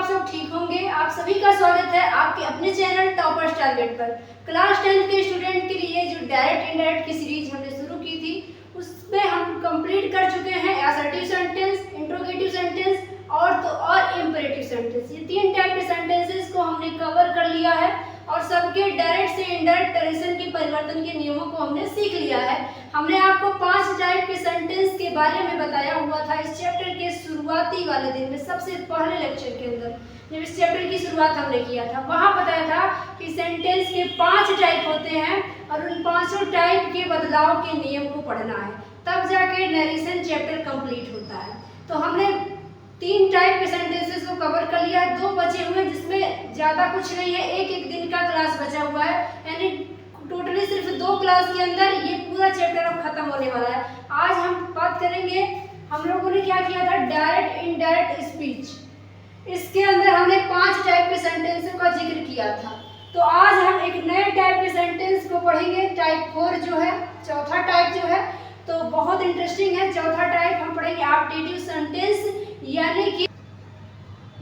सब ठीक होंगे। आप सभी का स्वागत है आपके अपने चैनल टॉपर्स टारगेट पर। क्लास 10 के स्टूडेंट के लिए जो डायरेक्ट इनडायरेक्ट की सीरीज हमने शुरू की थी उसमें हम कंप्लीट कर चुके हैं असर्टिव सेंटेंस, इंट्रोगेटिव सेंटेंस और इंपेरेटिव सेंटेंस। ये तीन टाइप के सेंटेंसेस को हमने कवर कर लिया है और सबके डायरेक्ट से इनडायरेक्ट ट्रेडिशन के परिवर्तन के नियमों को हमने सीख लिया है। हमने आपको 5 टाइप के सेंटेंस के बारे में बताया हुआ था इस चैप्टर के शुरुआती वाले दिन में, सबसे पहले लेक्चर के अंदर जब इस चैप्टर की शुरुआत हमने किया था। वहाँ बताया था कि सेंटेंस के 5 टाइप होते हैं और उन 5 टाइप के बदलाव के नियम को पढ़ना है, तब जाके नरेशन चैप्टर कंप्लीट होता है। तो हमने 3 टाइप के सेंटेंसेस को कवर कर लिया है, 2 बचे हुए जिसमें ज़्यादा कुछ नहीं है, एक दिन का क्लास बचा हुआ है, यानी टोटली सिर्फ 2 क्लास के अंदर ये पूरा चैप्टर अब खत्म होने वाला है। आज हम बात करेंगे, हम लोगों ने क्या किया था, डायरेक्ट इनडायरेक्ट स्पीच। इसके अंदर हमने 5 टाइप के सेंटेंसों का जिक्र किया था। तो आज हम एक नए टाइप के सेंटेंस को पढ़ेंगे, टाइप 4 जो है, चौथा टाइप जो है, तो बहुत इंटरेस्टिंग है। चौथा टाइप हम पढ़ेंगे ऑप्टेटिव सेंटेंस,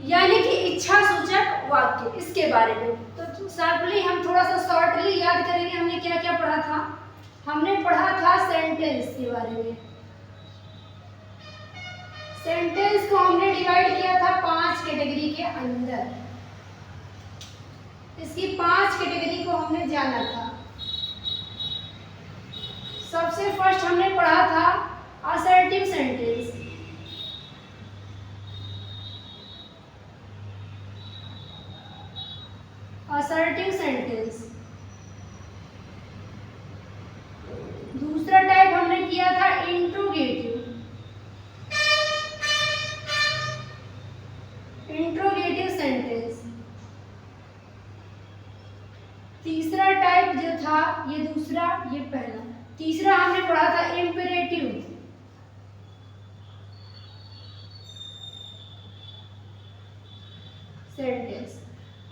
यानी कि इच्छा सूचक वाक्य, इसके बारे में। तो शार्पली हम थोड़ा सा शॉर्टली याद करेंगे हमने क्या क्या पढ़ा था। हमने पढ़ा था सेंटेंस के बारे में। सेंटेंस को हमने डिवाइड किया था 5 कैटेगरी के अंदर। इसकी 5 कैटेगरी को हमने जाना था। सबसे फर्स्ट हमने पढ़ा था असर्टिव सेंटेंस। Assertive sentence. दूसरा टाइप हमने किया था इंट्रोगेटिव। Interrogative sentence. तीसरा टाइप जो था, ये दूसरा, ये पहला। तीसरा हमने पढ़ा था इंपेरेटिव। सेंटेंस।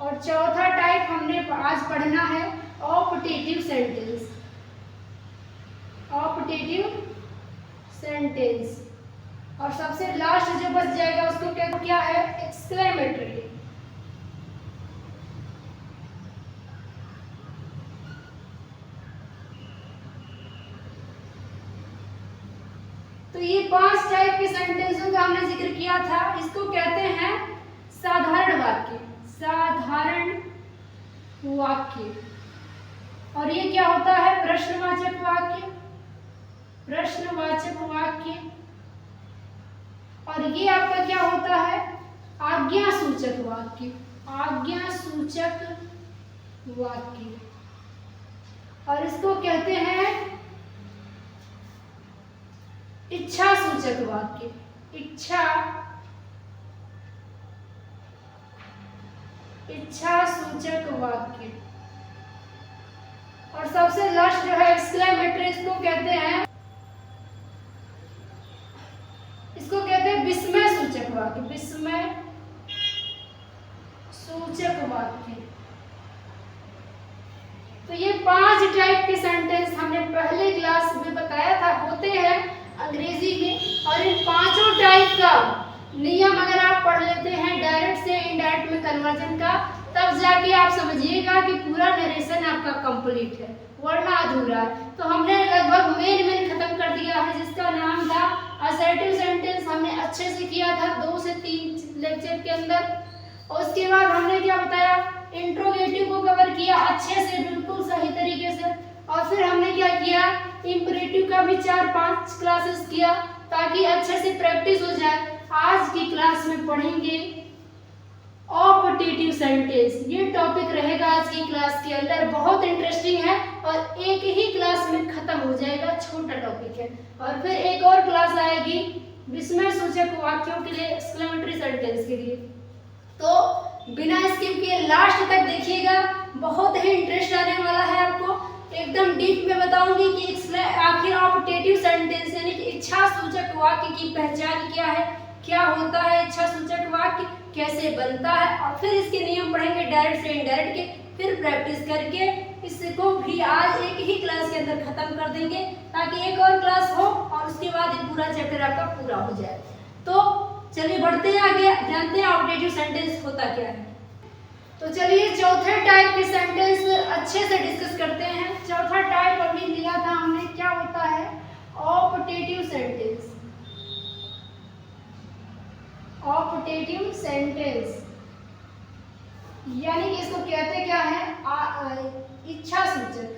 और चौथा टाइप हमने आज पढ़ना है ऑप्टेटिव सेंटेंस। Optative sentence. और सबसे लास्ट जो बच जाएगा उसको क्या है, एक्सक्लेमेटरी। तो ये 5 टाइप के सेंटेंसों का हमने जिक्र किया था। इसको कहते हैं साधारण वाक्य। साधारण वाक्य। और ये क्या होता है, प्रश्नवाचक वाक्य। प्रश्नवाचक वाक्य। और ये आपका क्या होता है, आज्ञासूचक वाक्य। आज्ञासूचक वाक्य। और इसको कहते हैं इच्छा सूचक वाक्य। इच्छा सूचक वाक्य। और सबसे लास्ट जो है एक्सक्लेमेटरी, इसको कहते हैं विस्मय सूचक वाक्य। विस्मय सूचक वाक्य। तो ये 5 टाइप के सेंटेंस हमने पहले क्लास में बताया था, होते हैं अंग्रेजी में। और इन 5 टाइप का नियम अगर आप पढ़ लेते हैं डायरेक्ट से इनडायरेक्ट में कन्वर्जन का, तब जाके आप समझिएगा कि पूरा नरेशन आपका कंप्लीट है, वरना अधूरा है। तो हमने लगभग मेन खत्म कर दिया है, जिसका नाम था असर्टिव सेंटेंस। हमने अच्छे से किया था 2 से 3 लेक्चर के अंदर। और उसके बाद हमने क्या बताया, इंट्रोगेटिव को कवर किया अच्छे से, बिल्कुल सही तरीके से। और फिर हमने क्या किया, इंपेरेटिव का भी 4-5 क्लासेस किया ताकि अच्छे से प्रैक्टिस हो जाए। आज की क्लास में पढ़ेंगे ऑप्टेटिव सेंटेंस। ये टॉपिक रहेगा आज की क्लास के अंदर, बहुत इंटरेस्टिंग है और एक ही क्लास में खत्म हो जाएगा, छोटा टॉपिक है। और फिर एक और क्लास आएगी विस्मय सूचक वाक्यों के लिए, एक्सक्लेमेटरी सेंटेंस के लिए। तो बिना स्किप किए लास्ट तक देखिएगा, बहुत ही इंटरेस्ट आने वाला है आपको। एकदम डीप में बताऊंगी कि आखिर ऑप्टेटिव सेंटेंस यानी कि इच्छा सूचक वाक्य की पहचान क्या है, क्या होता है इच्छा सूचक वाक्य, कैसे बनता है, और फिर इसके नियम पढ़ेंगे डायरेक्ट से इनडायरेक्ट के। फिर प्रैक्टिस करके इसको भी आज एक ही क्लास के अंदर खत्म कर देंगे, ताकि एक और क्लास हो और उसके बाद ये पूरा चैप्टर आपका पूरा हो जाए। तो चलिए बढ़ते हैं आगे, जानते हैं ऑब्जेक्टिव सेंटेंस होता क्या है। तो चलिए चौथे टाइप के सेंटेंस अच्छे से डिस्कस करते हैं। चौथा टाइप अभी लिया था हमने, क्या होता है, ऑब्जेक्टिव सेंटेंस। ऑब्जेक्टिव सेंटेंस यानी कि इसको कहते क्या है, इच्छा सूचक,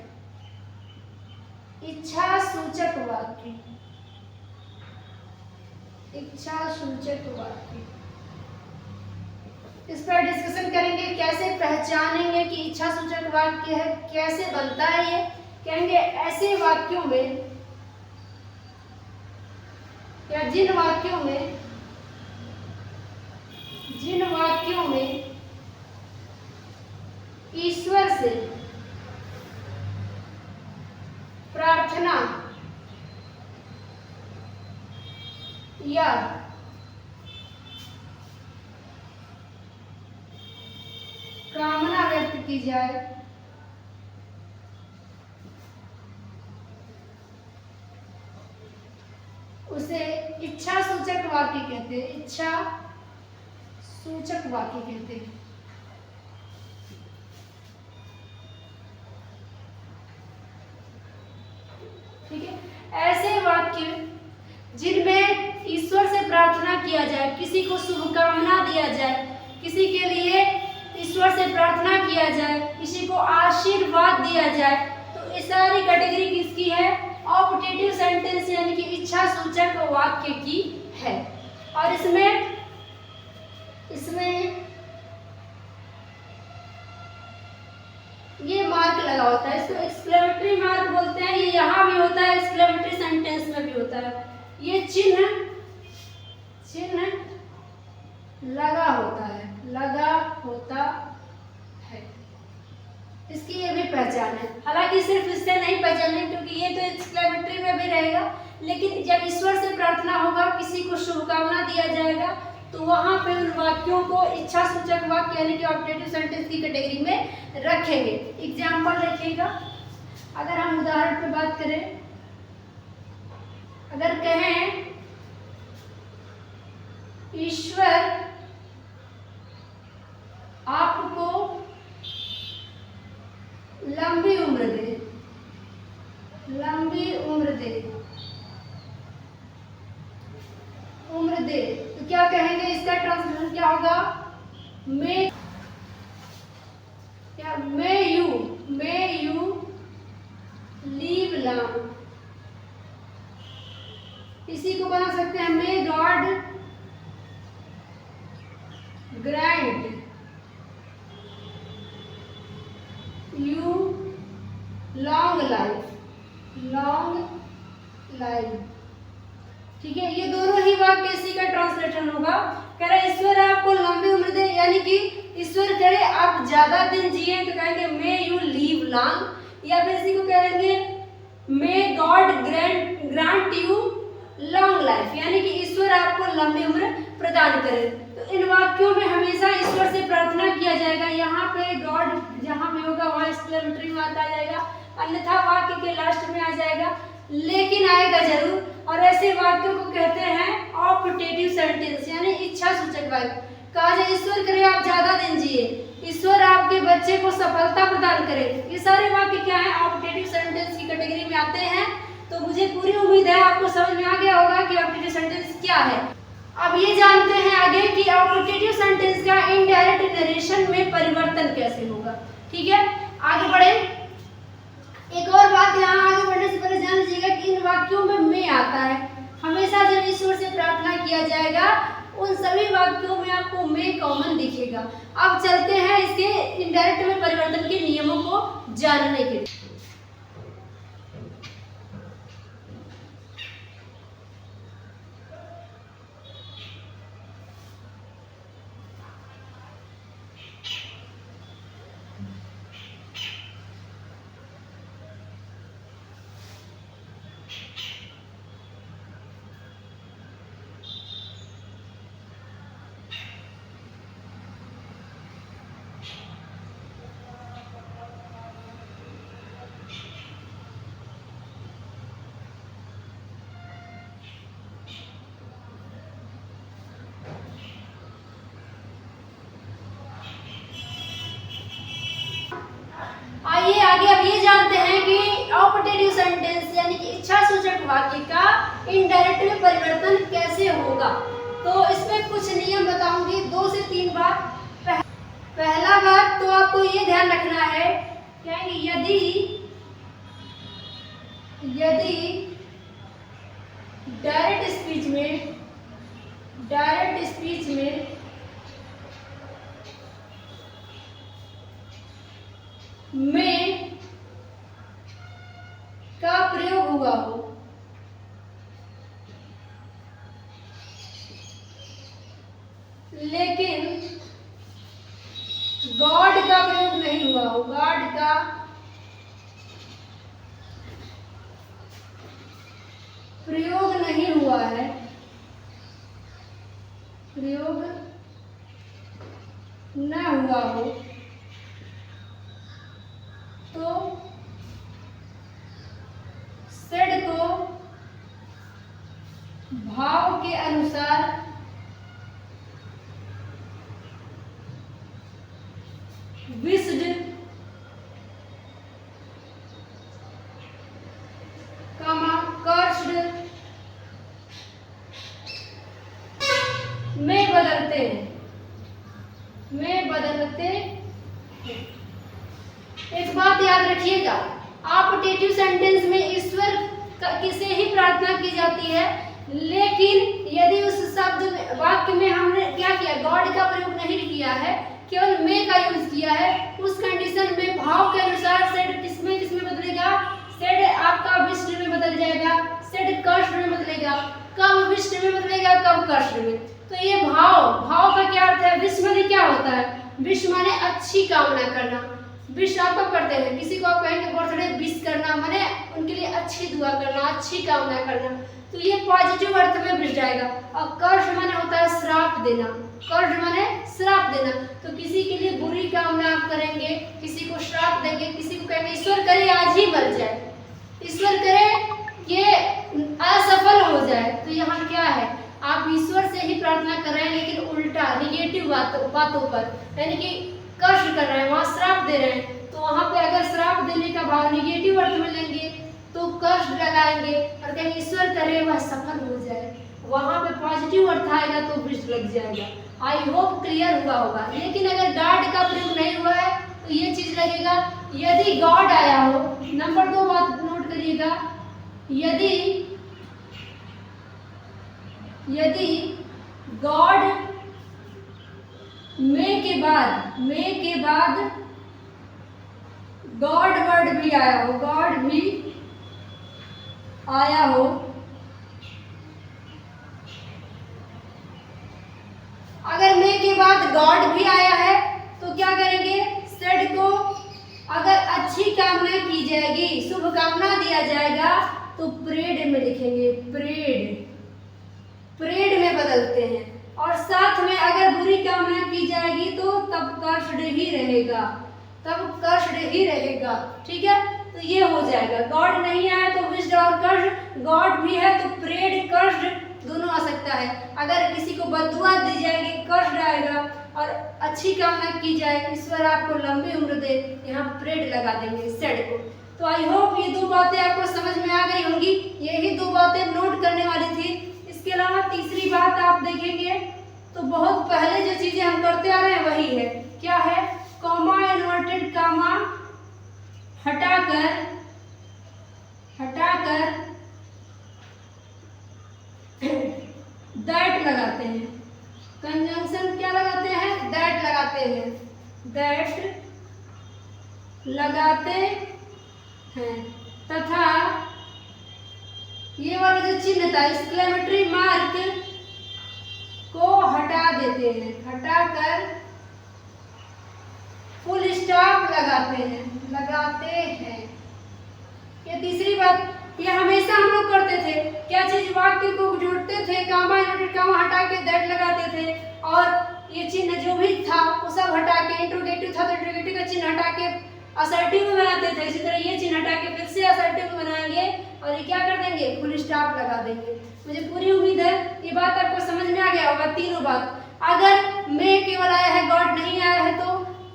इच्छा सूचक वाक्य, इच्छा सूचक वाक्य। इस पर डिस्कशन करेंगे, कैसे पहचानेंगे कि इच्छा सूचक वाक्य है, कैसे बनता है ये। कहेंगे ऐसे वाक्यों में या जिन वाक्यों में ईश्वर से प्रार्थना या कामना व्यक्त की जाए, उसे इच्छा सूचक वाक्य कहते हैं, इच्छा सूचक वाक्य कहते हैं। ठीक है, ऐसे वाक्य जिनमें ईश्वर से प्रार्थना किया जाए, किसी को शुभकामना दिया जाए, किसी के लिए ईश्वर से प्रार्थना किया जाए, किसी को आशीर्वाद दिया जाए, तो ये सारी कैटेगरी किसकी है, ऑब्जेक्टिव सेंटेंस यानी कि इच्छा सूचक वाक्य की है। और इसमें ये मार्क लगा होता है, इसको एक्सक्लेमेटरी मार्क बोलते हैं। ये यहाँ भी होता है, एक्सक्लेमेटरी सेंटेंस में भी होता है। ये चिन्ह लगा होता है, इसकी ये भी पहचान है। हालांकि सिर्फ इससे नहीं पहचाने, क्योंकि ये तो एक्सक्लेमेटरी में भी रहेगा, लेकिन जब ईश्वर से प्रार्थना होगा, किसी को शुभकामना दिया जाएगा, तो वहां पे उन वाक्यों को इच्छा सूचक वाक्य यानी कि ऑब्जेक्टिव सेंटेंस की कैटेगरी में रखेंगे। एग्जाम्पल रखिएगा, अगर हम उदाहरण पे बात करें, अगर कहें ईश्वर आपको लंबी उम्र दे, तो क्या कहेंगे, इसका ट्रांसलेशन क्या होगा, मे यू लीव लॉन्ग। इसी को बना सकते हैं, may God grant you long life. ठीक है, ये दोनों ही वाक्य इसी का ट्रांसलेशन होगा। कह रहे ईश्वर आपको लंबी उम्र दे, यानी कि ईश्वर करे आप ज्यादा दिन जिए, तो कहेंगे मे यू लीव लॉन्ग। या फिर इसी को कहेंगे may God grant you long life, यानी कि ईश्वर आपको लंबी उम्र प्रदान करे। तो इन वाक्यों में हमेशा ईश्वर से प्रार्थना किया जाएगा। यहाँ पे गॉड जहाँ भी होगा वहाँ एक्सक्लेमेटरी में आता जाएगा, अन्यथा वाक्य के लास्ट में आ जाएगा, लेकिन आएगा जरूर। और ऐसे वाक्यों को कहते हैं ऑब्जेक्टिव सेंटेंस यानी इच्छा सूचक वाक्य। कहा जाए ईश्वर करे आप ज्यादा दिन जिए, ईश्वर आपके बच्चे को सफलता प्रदान करे, ये सारे वाक्य क्या है, ऑब्जेक्टिव सेंटेंस की कैटेगरी में आते हैं। तो मुझे पूरी उम्मीद है आपको समझ में आ गया होगा कि ऑब्जेक्टिव सेंटेंस क्या है। अब ये जानते हैं आगे कि ऑब्जेक्टिव सेंटेंस का इनडायरेक्ट नरेशन में परिवर्तन कैसे होगा। ठीक है, आगे बढ़े। एक और बात यहाँ आगे बढ़ने से पहले जान लीजिएगा कि इन वाक्यों में मैं आता है। हमेशा जब ईश्वर से प्रार्थना किया जाएगा, उन सभी वाक्यों में आपको मैं कॉमन दिखेगा। अब चलते हैं इसके इनडायरेक्ट में परिवर्तन के नियमों को जानने के लिए। वाक्य का इनडायरेक्ट में परिवर्तन कैसे होगा। तो इसमें कुछ नियम बताऊंगी, 2 से 3 बात। पहला बात तो आपको ये ध्यान रखना है कि यदि डायरेक्ट स्पीच में का प्रयोग हुआ हो, लेकिन गॉड का प्रयोग नहीं हुआ हो, गॉड का प्रयोग नहीं हुआ है, प्रयोग न हुआ हो, तो सेड को भाव के अनुसार विस्ड, कर्स्ड में बदलते हैं। एक बात याद रखिएगा, ऑप्टेटिव सेंटेंस में ईश्वर किसे ही प्रार्थना की जाती है, लेकिन यदि उस शब्द वाक्य में हमने क्या किया, गॉड का प्रयोग नहीं किया है, केवल मे का यूज किया है, उस कंडीशन में भाव के अनुसार सेड किसमें बदलेगा, सेड आपका विष्ट में बदल जाएगा, सेड कर्ष में बदलेगा। कब विष्ट में बदलेगा, कब कर्ष में। तो ये भाव का क्या अर्थ है, विष माने क्या होता है, विष माने अच्छी कामना करना। विश आप कब करते हैं, किसी को आप कहेंगे बर्थडे विश करना माने उनके लिए अच्छी दुआ करना, अच्छी कामना करना, तो ये पॉजिटिव अर्थ में विश जाएगा। और कर्ष माने होता है श्राप देना, कर्ष माने श्राप देना। तो किसी के लिए बुरी कामना आप करेंगे, किसी को श्राप देंगे, किसी को कहेंगे ईश्वर करे आज ही मर जाए, ईश्वर करे ये असफल हो जाए। तो यहाँ क्या है, आप ईश्वर से ही प्रार्थना कर रहे हैं, लेकिन उल्टा निगेटिव बातों पर, यानी कि कष्ट कर रहे हैं, वहाँ श्राप दे रहे हैं। तो वहाँ पे अगर श्राप देने का भाव निगेटिव अर्थ में लेंगे तो कष्ट लगाएंगे और कहेंगे ईश्वर करे वह सफल हो जाए, वहाँ पे पॉजिटिव अर्थ आएगा तो विष लग जाएगा। आई होप क्लियर हुआ होगा। लेकिन अगर गॉड का प्रयोग नहीं हुआ है तो ये चीज लगेगा, यदि गॉड आया हो, नंबर 2 बात नोट करिएगा, यदि गॉड मे के बाद गॉड वर्ड भी आया हो, गॉड भी आया हो, अगर मे के बाद गॉड भी आया है तो क्या करेंगे, सेड को अगर अच्छी कामना की जाएगी, शुभ कामना दिया जाएगा तो प्रेड में लिखेंगे, प्रेड में बदलते हैं। और साथ में अगर बुरी कामना की जाएगी तो तब कर्षड ही रहेगा, ठीक है। तो ये हो जाएगा, गॉड नहीं आया तो विष्ड और कर्ष, गॉड भी है तो प्रेड कर्षड दोनों आ सकता है। अगर किसी को बददुआ दी जाएगी कर्षड आएगा, और अच्छी कामना की जाए ईश्वर आपको लंबी उम्र दे, यहाँ प्रेड लगा देंगे सेड को। तो आई होप ये 2 बातें आपको समझ में आ गई होंगी, यही 2 बातें नोट करने वाली थी। इसके अलावा तीसरी बात आप देखेंगे तो बहुत पहले जो चीजें हम करते आ रहे हैं वही है, क्या है, कॉमा इन्वर्टेड कॉमा हटाकर दैट लगाते हैं, कंजंक्शन क्या लगाते हैं, दैट लगाते हैं, दैट लगाते हैं, तथा ये वाला जो चिन्ह था एक्सक्लेमेटरी मार्क को हटा देते हैं, हटाकर फुल स्टॉप लगाते हैं। ये तीसरी बात, ये हमेशा हम लोग करते थे, क्या चीज, वाक्य को जोड़ते थे, कामा इन्वर्टेड कामा हटा के दैट लगाते थे, और ये चिन्ह जो भी था वो सब हटा के, इंट्रोगेटिव था तो इंट्रोगेटिव का चिन्ह हटा के असर्टिव में बनाते थे। इसी तरह ये चिन्ह हटा के फिर से असर्टिव में बनाएंगे और ये क्या कर देंगे, फुल स्टॉप लगा देंगे। मुझे पूरी उम्मीद है ये बात आपको समझ में आ गया होगा। तीनों बात, अगर मैं केवल आया है, गॉड नहीं आया है तो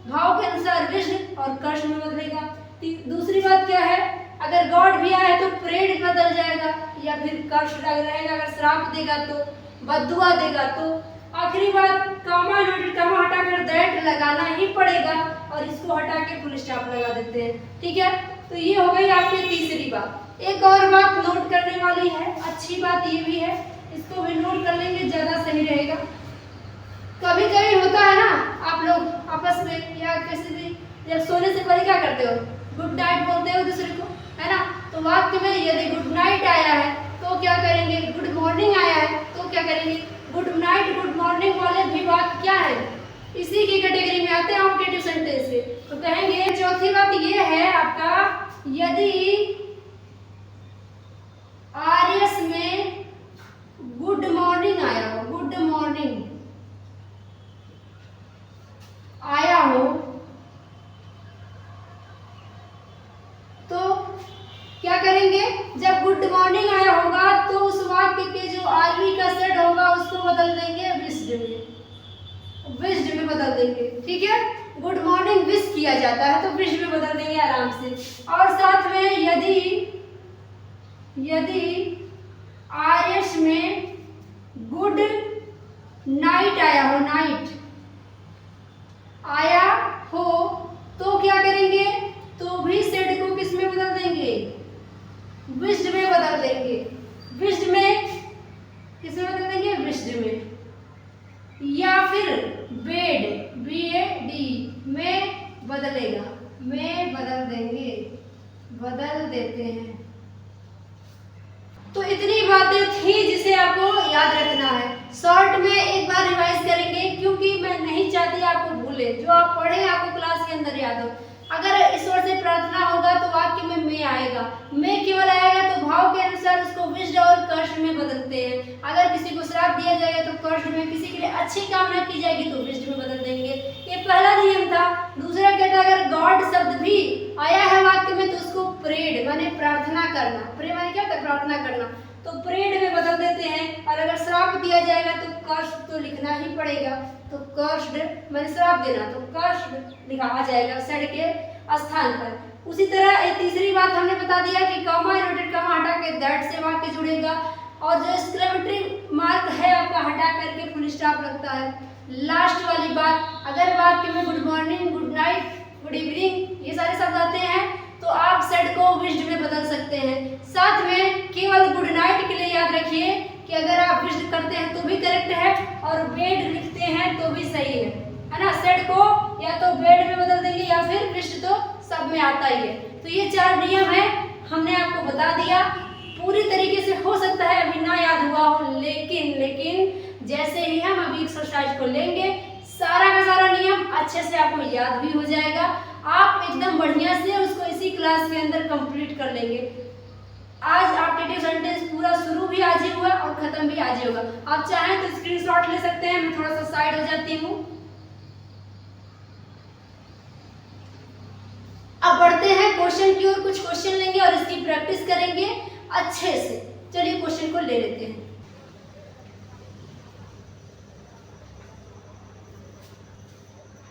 भाव के अनुसार विष्णु और कर्ष में बदलेगा। दूसरी बात क्या है, अगर गॉड भी आए तो प्रेड बदल जाएगा या फिर कर्स रहेगा, अगर श्राप देगा तो, बद्दुआ देगा तो। आखिरी बात, कॉमा इन्वर्टेड कॉमा हटाकर दैट लगाना ही पड़ेगा और इसको हटा के फुल स्टॉप लगा देते हैं। ठीक है, तो ये हो गई आपकी तीसरी बात। एक और बात नोट करने वाली है, अच्छी बात ये भी है, इसको भी नोट कर लेंगे, ज़्यादा सही रहेगा। कभी कभी होता है ना, आप लोग आपस में या किसी भी जब सोने से पहले क्या करते हो, गुड नाइट बोलते हो दूसरे को, है ना। तो वाक्य में यदि गुड नाइट आया है तो क्या करेंगे, गुड मॉर्निंग आया है तो क्या करेंगे, गुड नाइट गुड मॉर्निंग वाले भी वाक्य क्या है, इसी की कैटेगरी में आते हैं ऑप्टेटिव सेंटेंस से। तो कहेंगे, चौथी बात ये है आपका, यदि आर्यस में गुड मॉर्निंग आया हो, गुड मॉर्निंग आया हो तो क्या करेंगे, जब गुड मॉर्निंग आया होगा तो उस वाक्य के जो आरवी का सेट होगा उसको बदल देंगे विश्ड में, विश्ड में बदल देंगे। ठीक है, गुड मॉर्निंग विश किया जाता है तो विश्ड में बदल देंगे आराम से। और साथ में यदि आर्यस में गुड नाइट आया हो, नाइट आया हो तो क्या करेंगे, तो भी सेट को किस में बदल देंगे, विश्ड में बदल देंगे। विश्ड में किस में बदल देंगे, विश्ड में। या फिर बेड, BAD में बदलेगा, में बदल देंगे, बदल देते हैं। तो इतनी बातें थी जिसे आपको याद रखना है। शॉर्ट में एक बार रिवाइज करेंगे क्योंकि मैं नहीं चाहती आपको भूले, जो आप पढ़े आपको क्लास के अंदर याद हो। अगर ईश्वर से प्रार्थना होगा तो वाक्य में मैं आएगा, मैं केवल आएगा तो भाव के अनुसार उसको विश्ड और कर्ष में बदलते हैं। अगर किसी को श्राप दिया जाएगा तो कर्ष में, किसी के लिए अच्छी कामना की जाएगी तो विश्ड में बदल देंगे। ये पहला नियम था। दूसरा कहता है, अगर गॉड शब्द भी आया है वाक्य में तो उसको प्रेड माने प्रार्थना करना, प्रे माने क्या होता है, प्रार्थना करना, तो प्रेड में बदल देते हैं। और अगर श्राप दिया जाएगा तो कर्ष तो लिखना ही पड़ेगा, तो कर्ष्ड माने श्राप देना, तो कर्ष लिखा आ जाएगा सेड के स्थान पर। उसी तरह तीसरी बात हमने बता दिया कि कॉमा इन्वर्टेड कॉमा हटा के दैट से वाक्य जुड़ेगा, और जो एक्सक्लेमेटरी मार्क है आपका हटा करके फुल स्टॉप लगता है। लास्ट वाली बात, अगर वाक्य में good morning, good night, good evening ये सारे शब्द आते हैं तो आप सेड को विश्ड में बदल सकते हैं। साथ में केवल गुड नाइट के लिए याद रखिए कि अगर आप विश्ड करते हैं तो भी करेक्ट है और बेड लिखते हैं तो भी सही है ना। सेड को या तो बेड में बदल देंगे या फिर विश्ड, तो सब में आता ही है। तो ये 4 नियम है, हमने आपको बता दिया। पूरी तरीके से हो सकता है अभी ना याद हुआ हो, लेकिन जैसे ही हम अभी एक्सरसाइज को लेंगे सारा का सारा नियम अच्छे से आपको याद भी हो जाएगा। आप एकदम बढ़िया से उसको इसी क्लास के अंदर कंप्लीट कर लेंगे। आज ऑप्टेटिव सेंटेंस पूरा शुरू भी आज ही हुआ और खत्म भी आज ही होगा। आप चाहें तो स्क्रीनशॉट ले सकते हैं, मैं थोड़ा सा साइड हो जाती हूँ। अब बढ़ते हैं क्वेश्चन की ओर, कुछ क्वेश्चन लेंगे और इसकी प्रैक्टिस करेंगे अच्छे से। चलिए क्वेश्चन को ले लेते हैं।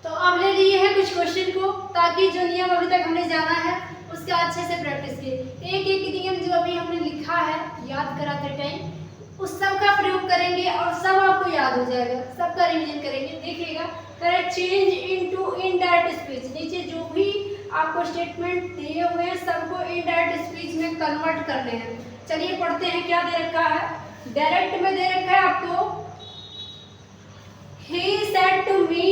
तो अब ले लिए हैं कुछ क्वेश्चन को, ताकि जो नियम अभी तक हमने जाना है उसका अच्छे से प्रैक्टिस किए। एक एक नियम जो अभी हमने लिखा है याद कराते टाइम, उस सब का प्रयोग करेंगे और सब आपको याद हो जाएगा, सबका रिवीजन करेंगे। देखिएगा, correct change into indirect speech, नीचे जो भी आपको स्टेटमेंट दिए हुए हैं सबको इनडायरेक्ट स्पीच में कन्वर्ट करने हैं। चलिए पढ़ते हैं क्या दे रखा है। डायरेक्ट में दे रखा है आपको, he said to me,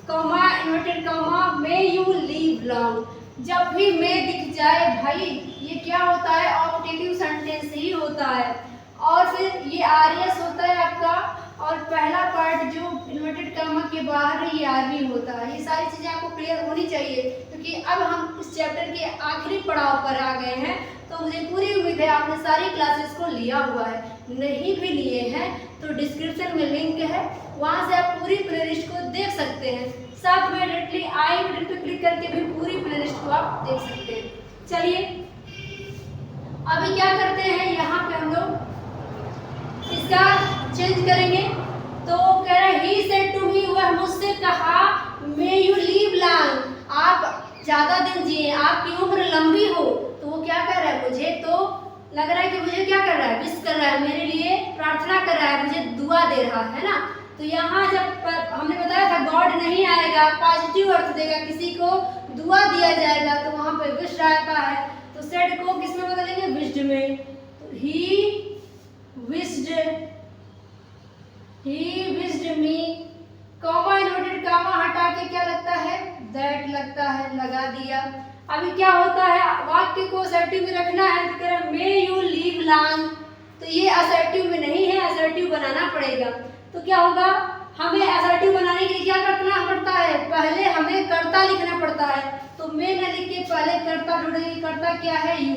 comma inverted comma, may you live long। जब भी मैं दिख जाए, भाई ये क्या होता है, ऑप्टेटिव सेंटेंस ही होता है। और फिर ये आर्यस होता है आपका, और पहला पार्ट जो इन्वर्टेड कॉमा के बाहर है ये आरवी होता है। ये सारी चीज़ें आपको क्लियर होनी चाहिए, क्योंकि अब हम इस चैप्टर के आखिरी पड़ाव पर आ गए हैं। तो मुझे पूरी उम्मीद है आपने सारी क्लासेस को लिया हुआ है। नहीं भी लिए हैं तो डिस्क्रिप्शन में लिंक है, वहाँ से आप पूरी प्लेलिस्ट को देख सकते हैं। साथ में डायरेक्टली आई बटन पर क्लिक करके भी पूरी प्लेलिस्ट को आप देख सकते हैं। चलिए अभी क्या करते हैं, यहाँ पे हम लोग इसका चेंज करेंगे। तो कह रहे ही सेड टू मी, वह मुझसे कहा, मे यू लिव लॉन्ग, आप ज़्यादा दिन जिए, आपकी उम्र लंबी हो। तो वो क्या लग रहा है कि मुझे क्या कर रहा है, विश कर रहा है, मेरे लिए प्रार्थना कर रहा है, मुझे दुआ दे रहा है ना। तो यहाँ जब हमने बताया था गॉड नहीं आएगा, पॉजिटिव अर्थ देगा, किसी को दुआ दिया जाएगा, तो वहाँ पे विश आता है। तो सेड को किस में बदलेंगे, विश्ड में। तो he wished me, comma inverted comma हटा के क्या लगता है, दैट लगता है, लगा दिया। अभी क्या होता है, वाक्य को असर्टिव में रखना है, तो कह रहा है मे यू लीव लॉन्ग। तो ये असर्टिव में नहीं है, असर्टिव बनाना पड़ेगा। तो क्या होगा, हमें असर्टिव बनाने के लिए क्या करना पड़ता है, पहले हमें कर्ता लिखना पड़ता है। तो मैं न लिख के पहले कर्ता ढूंढेंगे, कर्ता क्या है, यू।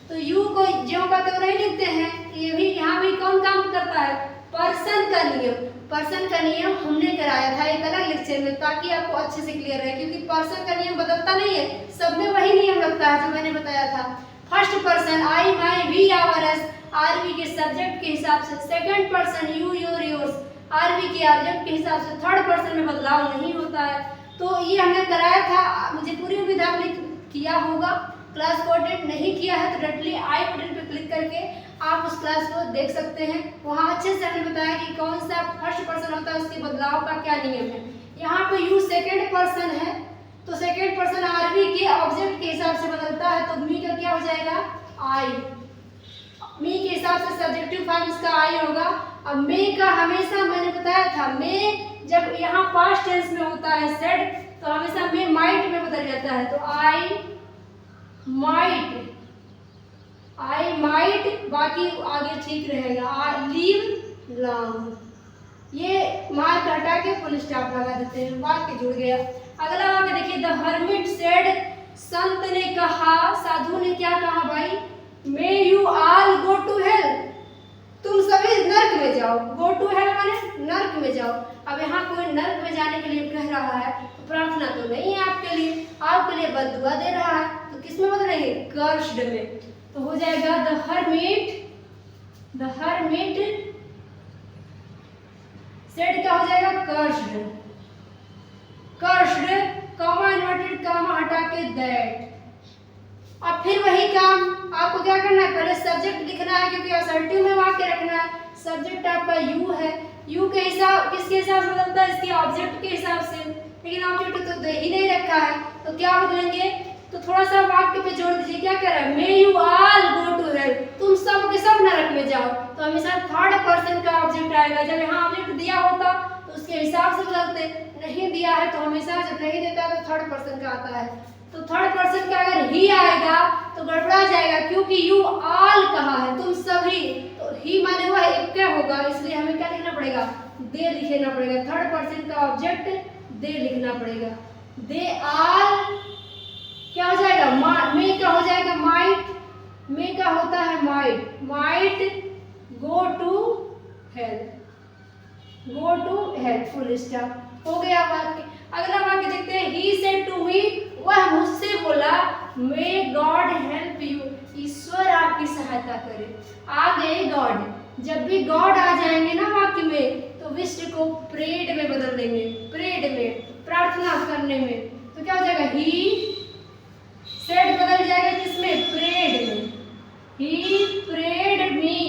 तो यू को ज्यों का त्यों नहीं लिखते हैं, ये भी यहाँ भी कौन काम करता है, पर्सन का नियम। पर्सन का नियम हमने कराया था एक अलग लेक्चर में, ताकि आपको अच्छे से क्लियर रहे, क्योंकि पर्सन का नियम बदलता नहीं है, सब में वही नियम लगता है जो मैंने बताया था। First person I, my, we, our, us, are we के सब्जेक्ट के हिसाब से, second person you, your, yours, are we के ऑब्जेक्ट के हिसाब से, थर्ड पर्सन में बदलाव नहीं होता है। तो ये हमने कराया था, मुझे पूरी उम्मीद आपने किया होगा। क्लास को अटेंड नहीं किया है तो डायरेक्टली आई बटन पर क्लिक करके आप उस क्लास को देख सकते हैं। वहाँ अच्छे से हमने बताया कि कौन सा फर्स्ट पर्सन होता है, उसके बदलाव का क्या नियम है। यहाँ पे यू सेकंड पर्सन है, तो सेकंड पर्सन आरवी के ऑब्जेक्ट के हिसाब से बदलता है। तो मी का क्या हो जाएगा, आई। मी के हिसाब से सब्जेक्टिव फॉर्म इसका आई होगा। अब मे का हमेशा मैंने बताया था, मे जब यहाँ पास्ट टेंस में होता है सेड, तो हमेशा मे माइट में बदल जाता है। तो आई माइट, बाकी आगे ठीक रहेगा। आई लीव लॉन्ग, ये मार्क हटा के फुल स्टॉप लगा देते हैं, वाक्य जुड़ गया। अगला वाक्य देखिए, द हर्मिट सेड, संत ने कहा, साधु ने क्या कहा भाई, may you all go to hell, तुम सभी नर्क में जाओ। गो टू हेल माने नर्क में जाओ। अब यहाँ कोई नर्क में जाने के लिए कह रहा है, तो प्रार्थना तो नहीं है आपके लिए, आपके लिए बददुआ दे रहा है। तो किस में बदलेंगे, कर्स्ड में। तो हो जाएगा द हर्मिट सेड का हो जाएगा कर्स्ड, कॉमा इन्वर्टेड कॉमा हटा के दैट। अब फिर वही काम आपको क्या करना है, पहले सब्जेक्ट लिखना है, क्योंकि असर्टिव में वाक्य रखना है। सब्जेक्ट आपका यू है, यू के हिसाब किसके हिसाब से बदलता है, इसके ऑब्जेक्ट के हिसाब से, लेकिन ऑब्जेक्ट तो दे ही नहीं रखा है। तो क्या बदलेंगे, तो थोड़ा सा वाक्य पे जोड़ दीजिए, क्या कह रहा है, may you all go to hell, तुम सब के सब नरक में जाओ। तो हमेशा थर्ड पर्सन का ऑब्जेक्ट आएगा। जब यहाँ ऑब्जेक्ट दिया होता तो उसके हिसाब से बदलते, नहीं दिया है तो हमेशा जब नहीं देता है तो थर्ड पर्सन का आता है। तो थर्ड पर्सन का अगर ही आएगा तो गड़बड़ा जाएगा, क्योंकि यू ऑल कहा है, तुम सभी, तो ही माने वह एक क्या होगा, इसलिए हमें क्या लिखना पड़ेगा, दे लिखना पड़ेगा। थर्ड पर्सन का ऑब्जेक्ट दे लिखना पड़ेगा। दे ऑल क्या हो जाएगा, मे का हो जाएगा माइट, मे का होता है might go to hell, full stop हो गया वाक्य। अगला वाक्य देखते हैं, ही सेड टू मी, वह मुझसे बोला, मे गॉड हेल्प यू, ईश्वर आपकी सहायता करे। आ गए गॉड, जब भी गॉड आ जाएंगे ना वाक्य में, तो विश्व को प्रेड में बदल देंगे, प्रेड में, प्रार्थना करने में। तो क्या हो जाएगा, ही सेड बदल जाएगा किसमें, प्रेड में। ही प्रेड मी,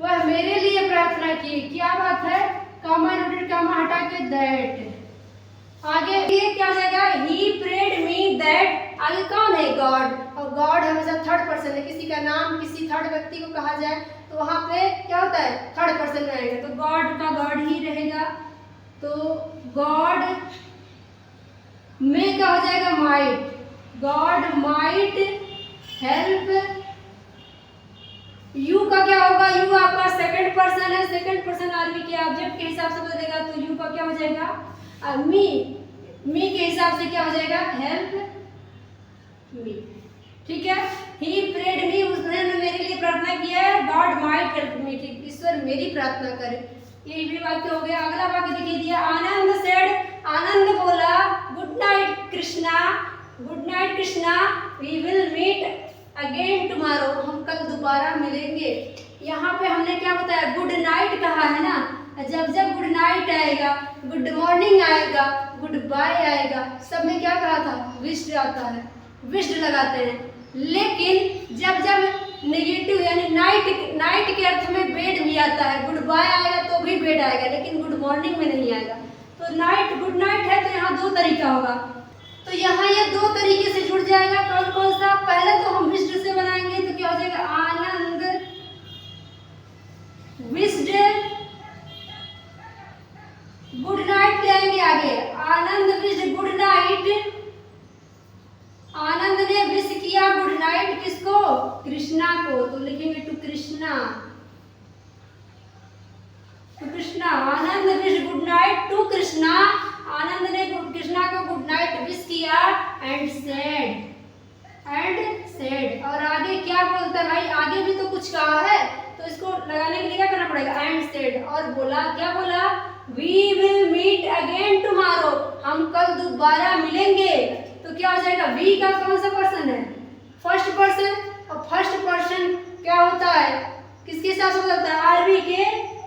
वह मेरे लिए प्रार्थना की। क्या बात है, कॉमा इन्वर्टेड कॉमा हटा के दैट। आगे ये क्या हो जाएगा, ही प्रेड मी दैट। आगे कौन है, गॉड, और गॉड हमेशा थर्ड पर्सन है। किसी का नाम किसी थर्ड व्यक्ति को कहा जाए तो वहां पे क्या होता है, थर्ड पर्सन में आएगा, तो गॉड का गॉड ही रहेगा। तो गॉड में का हो जाएगा might, God might help you का क्या होगा, यू आपका सेकंड पर्सन है, सेकंड पर्सन आरवी के ऑब्जेक्ट के हिसाब से बदलेगा। तो यू का क्या हो जाएगा, मी के हिसाब से क्या हो जाएगा, हेल्प मी। ठीक है, ही प्रेड मी, उसने मेरे लिए प्रार्थना किया है। गॉड माइट हेल्प मी, ठीक, ईश्वर मेरी प्रार्थना करे। ये भी वाक्य हो गया। अगला वाक्य देखिए दिया, आनंद सेड, आनंद बोला, good night Krishna, good night Krishna, we will meet again tomorrow, हम कल दोबारा मिलेंगे। यहाँ पे हमने क्या बताया, गुड नाइट कहा है ना, जब जब गुड नाइट आएगा, गुड मॉर्निंग आएगा, गुड बाय आएगा, सब में क्या कहा था, विश्ड आता है, विश्ड लगाते हैं। लेकिन जब जब नेगेटिव यानी नाइट के अर्थ में बेड भी आता है। गुड बाय आएगा तो भी बेड आएगा, लेकिन गुड मॉर्निंग में नहीं आएगा। तो नाइट गुड नाइट है तो यहाँ दो तरीका होगा। तो यहाँ ये दो तरीके से जुड़ जाएगा। कौन कौन सा? पहले तो हम विश्ड से बनाएंगे तो क्या हो जाएगा? आनंद विश्ड गुड नाइट ले आएंगे आगे। आनंद विश्ड गुड नाइट। आनंद ने विश किया गुड नाइट किसको? कृष्णा को। तो लिखेंगे to Krishna. To Krishna. Anand wish good night to Krishna. Anand ने कृष्णा को गुड नाइट विश किया एंड सेड। और आगे क्या बोलता है भाई? आगे भी तो कुछ कहा है, तो इसको लगाने के लिए क्या करना पड़ेगा? And said. और बोला, क्या बोला? We will meet again tomorrow. हम कल दोबारा मिलेंगे। तो क्या हो जाएगा? वी का कौन सा पर्सन है? First person. और फर्स्ट पर्सन क्या होता है? किसके हिसाब से बदलता है? आरवी के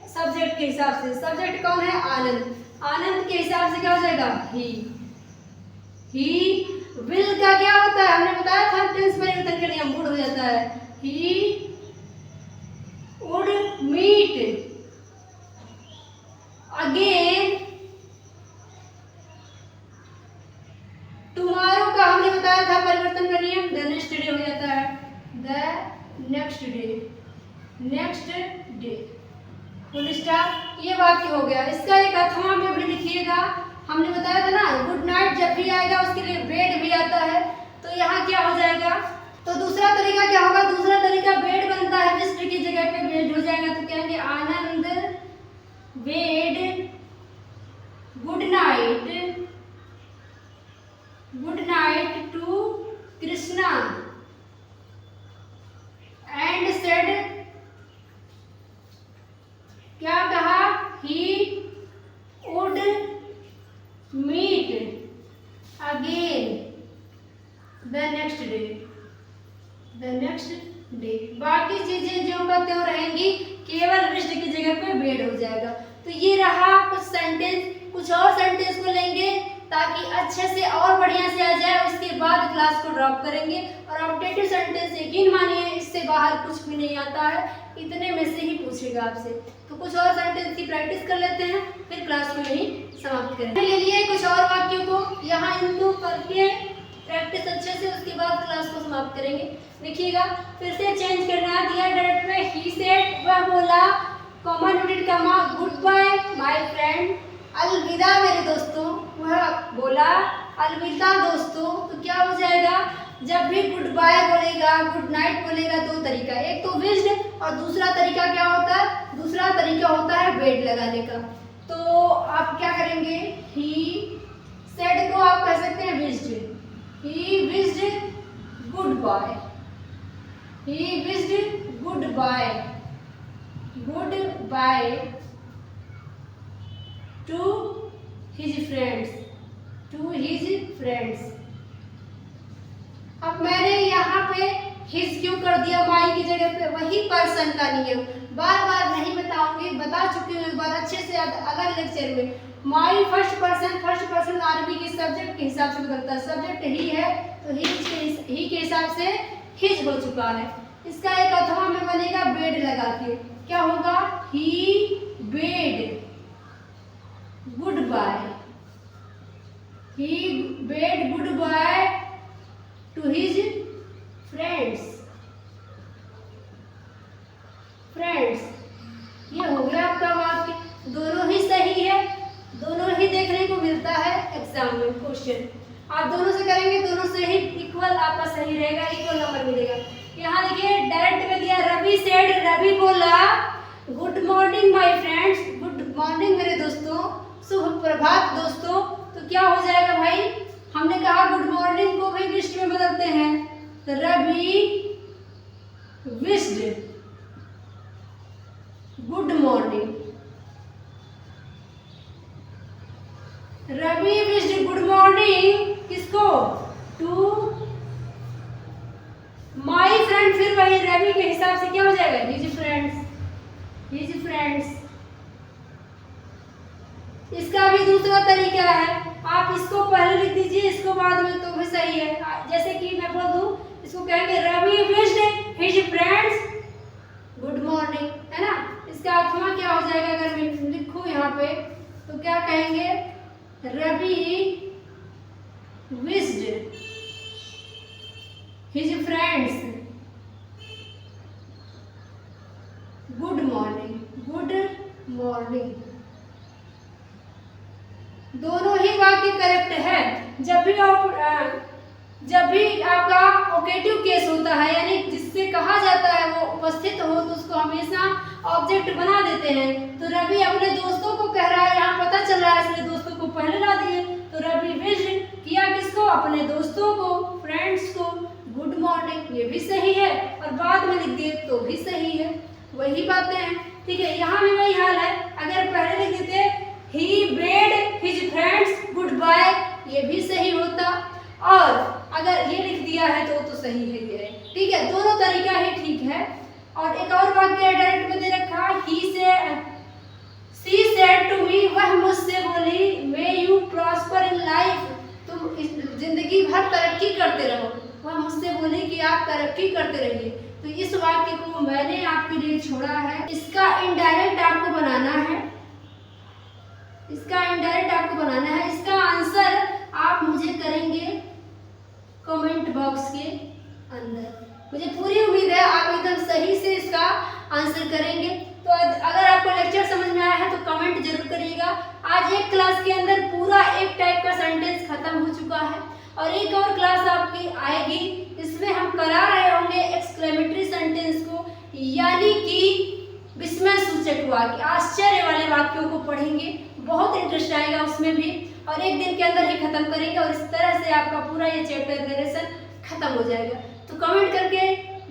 सब्जेक्ट के हिसाब से। सब्जेक्ट कौन है? आनंद। आनंद के हिसाब से क्या हो जाएगा? ही विल का क्या होता है? हमने बताया था टेंस परिवर्तन के नियम। वुड हो जाता है। He would meet again tomorrow का हमने बताया था परिवर्तन का नियम। द नेक्स्ट डे हो जाता है। The next day full stop. ये वाक्य हो गया। इसका एक अथवा में भी लिखिएगा। हमने बताया था ना गुड नाइट जब भी आएगा उसके लिए बेड भी आता है। तो यहाँ क्या हो जाएगा? तो दूसरा तरीका क्या होगा? दूसरा तरीका बेड बनता है, विश्ड की जगह पे बेड हो जाएगा। तो कहेंगे Anand bade good night to Krishna and said. क्या कहा? He would meet again the next day. बाकी चीजें जो का त्यों रहेंगी, केवल विश्ड की जगह पे बेड हो जाएगा। तो ये रहा कुछ सेंटेंस। कुछ और सेंटेंस को लेंगे ताकि अच्छे से और बढ़िया से आ जाए। उसके बाद क्लास को ड्रॉप करेंगे। और ऑब्जेक्टिव सेंटेंस यकीन मानिए इससे बाहर कुछ भी नहीं आता है, इतने में से ही पूछेगा आपसे। तो कुछ और सेंटेंस की प्रैक्टिस कर लेते हैं, फिर क्लास को यहीं समाप्त करेंगे। ले लिए कुछ और वाक्यों को यहाँ इनको करके प्रैक्टिस अच्छे से, उसके बाद क्लास को समाप्त करेंगे। देखिएगा, फिर से चेंज करना दिया डायरेक्ट में। ही सेड, वह बोला, कॉमन यूनिट कमा, गुड बाय माय फ्रेंड, अलविदा मेरे दोस्तों। वह बोला अलविदा दोस्तों। तो क्या हो जाएगा? जब भी गुड बाय बोलेगा, गुड नाइट बोलेगा, दो तरीका। एक तो विश्ड और दूसरा तरीका क्या होता है? दूसरा तरीका होता है बेड लगाने का। तो आप क्या करेंगे? ही सेड को आप कह सकते हैं wished. He wished goodbye. He wished goodbye to his friends. अब मैंने यहाँ पे हिज क्यों कर दिया माई की जगह पे? वही पर्सन का नियम बार बार नहीं बताऊंगी, बता चुकी हूँ एक बार अच्छे से अलग लेक्चर में। माई फर्स्ट पर्सन आरबी के सब्जेक्ट के हिसाब से बदलता है। सब्जेक्ट ही है तो ही के हिसाब से हिज हो चुका है। इसका एक अथवा में बनेगा बेड लगा के। क्या होगा? He bade goodbye. He bade goodbye to his friends. ये हो गया आपका वाक्य। दोनों ही सही है, दोनों ही देखने को मिलता है एग्जाम में क्वेश्चन। आप दोनों से करेंगे, दोनों से ही इक्वल आपका सही रहेगा, इक्वल नंबर मिलेगा। यहाँ देखिए डायरेक्ट में दिया रवि सेड, रवि बोला good morning my friends, good morning मेरे दोस्तों, शुभ प्रभात दोस्तों। तो क्या हो जाएगा भाई? हमने कहा गुड मॉर्निंग को भी विश्ड में बदलते हैं। तो Ravi wished good morning. Ravi wished good morning किसको? To my friend. फिर वही रवि के हिसाब से क्या हो जाएगा? His friends. इसका भी दूसरा तरीका है, आप इसको पहले लिख दीजिए, इसको बाद में, तो भी सही है। जैसे कि मैं बोल दूं इसको कहेंगे Ravi wished his friends good morning, है ना। इसका अर्थमा क्या हो जाएगा अगर मैं लिखूं यहाँ पे तो क्या कहेंगे, Ravi wished his friends good morning, good morning. दोनों ही वाक्य करेक्ट है। जब भी आपका ओकेटिव केस होता है, यानी जिससे कहा जाता है वो उपस्थित हो, तो उसको हमेशा ऑब्जेक्ट बना देते हैं। तो रवि अपने दोस्तों को कह रहा है, यहाँ पता चल रहा है इसलिए दोस्तों को पहले ला दिए। तो रवि विश किया किसको, अपने दोस्तों को, फ्रेंड्स को गुड मॉर्निंग, ये भी सही है। और बाद में लिख दिए तो भी सही है, वही बातें हैं। ठीक है, यहाँ भी वही हाल है। अगर पहले लिख देते he bade his friends goodbye, ये भी सही होता। और अगर ये लिख दिया है तो सही है ये। ठीक है, दोनों तरीका ही ठीक है। और एक और वाक्य डायरेक्ट में दे रखा, शी सेड टू मी, वह मुझसे बोली, may you prosper in life, तुम इस जिंदगी भर तरक्की करते रहो। वह मुझसे बोली कि आप तरक्की करते रहिए। तो इस वाक्य को मैंने आपके लिए छोड़ा है। इसका इनडायरेक्ट आपको बनाना है, इसका इनडायरेक्ट आपको बनाना है। इसका आंसर आप मुझे करेंगे कमेंट बॉक्स के अंदर। मुझे पूरी उम्मीद है आप एकदम सही से इसका आंसर करेंगे। तो अगर आपको लेक्चर समझ में आया है तो कमेंट जरूर करिएगा। आज एक क्लास के अंदर पूरा एक टाइप का सेंटेंस खत्म हो चुका है और एक और क्लास आपकी आएगी, इसमें हम करा रहे होंगे एक्सक्लेमेटरी सेंटेंस को, यानी कि विस्मय सूचक वाक्य, आश्चर्य वाले वाक्यों को पढ़ेंगे। बहुत इंटरेस्ट आएगा उसमें भी, और एक दिन के अंदर ही खत्म करेंगे और इस तरह से आपका पूरा ये चैप्टर नरेशन खत्म हो जाएगा। तो कमेंट करके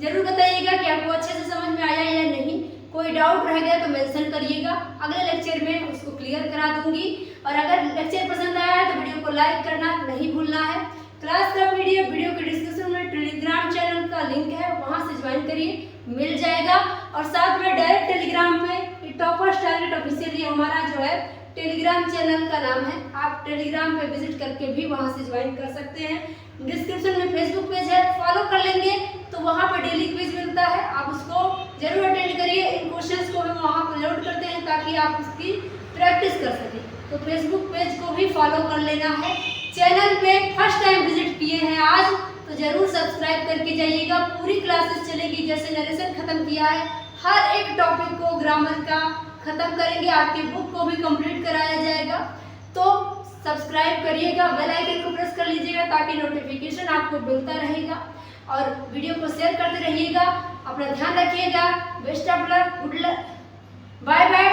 जरूर बताइएगा कि आपको अच्छे से समझ में आया या नहीं। कोई डाउट रह गया तो मेंशन करिएगा, अगले लेक्चर में उसको क्लियर करा दूंगी। और अगर लेक्चर पसंद आया है तो वीडियो को लाइक करना नहीं भूलना है। क्लास का वीडियो के डिस्क्रिप्शन में टेलीग्राम चैनल का लिंक है, वहां से ज्वाइन करिए, मिल जाएगा। और साथ में डायरेक्ट टेलीग्राम पे टॉपर्स टारगेट ऑफिशियल हमारा जो है टेलीग्राम चैनल का नाम है, आप टेलीग्राम पे विजिट करके भी वहां से ज्वाइन कर सकते हैं। डिस्क्रिप्शन में फेसबुक पेज है, फॉलो कर लेंगे तो वहां पे डेली क्विज मिलता है, आप उसको जरूर अटेंड करिए। इन क्वेश्चंस को हम वहां पर लोड करते हैं ताकि आप उसकी प्रैक्टिस कर सकें। तो फेसबुक पेज को भी फॉलो कर लेना है। चैनल पे फर्स्ट टाइम विजिट किए हैं आज तो जरूर सब्सक्राइब करके जाइएगा। पूरी क्लासेस चलेगी, जैसे नरेशन खत्म किया है, हर एक टॉपिक को ग्रामर का खत्म करेंगे, आपकी बुक को भी कंप्लीट कराया जाएगा। तो सब्सक्राइब करिएगा, बेल आइकन को प्रेस कर लीजिएगा ताकि नोटिफिकेशन आपको मिलता रहेगा। और वीडियो को शेयर करते रहिएगा। अपना ध्यान रखिएगा। Best of luck, good luck, bye bye.